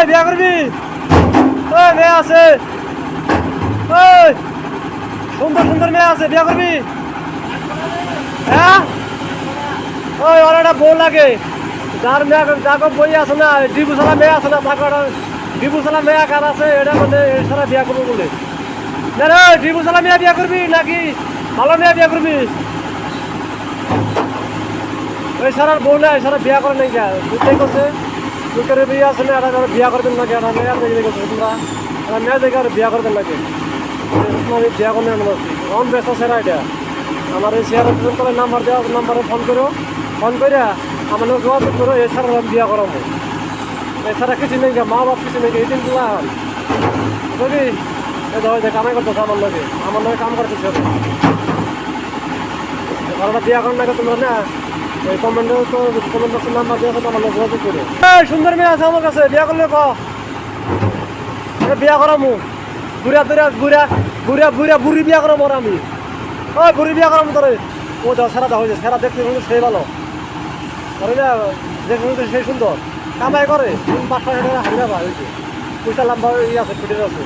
ওই বিয়া করবি? ওই মেয়ে আছে, ওই সুন্দর সুন্দর মেয়ে আছে, বিয়া করবি? হ্যাঁ, ওই ওর একটা বউ লাগে, যার মেয়ে যাকে বই আছে না, ডিবুসালা মেয়ে আছে না, তাকে ডিবুসালা মেয়ে কার আছে, এটা মানে সারা বিয়া করবো বলে। না রে, ডিবুসালা মেয়ে বিয়া করবি নাকি ভালো মেয়ে বিয়া করবি? ওই সারার বউ নাই, সারা বিয়া করে নাই কে বুঝতেই করছে, দুঃখের বিয়ে আছে না, এটা বিয়া করবেন নাকি? এটা মেয়ে দেখে করছে তোমরা, এটা মেয়ে দেখে আর বিয়া করবেন নাকি? বিয়া করলে অন ব্যস্ত সেরা এটা আমার এই শেয়ারের তলে নাম্বার দেওয়া, নাম্বারে ফোন করো, ফোন করে আমার যোগাযোগ করো, এছাড়া আমি বিয়া করাবো। এছাড়া কিছু নেই, মা বাপ কিছু নেই, এই দিন গুলা বুঝলি? এই ধর কামাই করতেছে আমার লগে কাম করতেছে, ঘরটা বিয়া করার নাকি তোমরা না, ওই কমেন্ট বক্সের নাম্বার দিয়ে আছে, আমার যোগাযোগ করো। সুন্দর মেয়ে আছে আমার কাছে, বিয়া করলে বিয়া করামু, ঘুরা ঘুরা ঘুরা ঘুরা ঘুরা বুড়ি বিয়া করাবো আমি। ওই বুড়ি বিয়া করাবো তোরে, ও যাও সেরা দাও, সেরা দেখতে কিন্তু সেই ভালো, দেখতে সেই সুন্দর, কামাই করে 5-6 টাকা হারিয়ে পয়সা লাম্বা আছে, ফিটের আছে।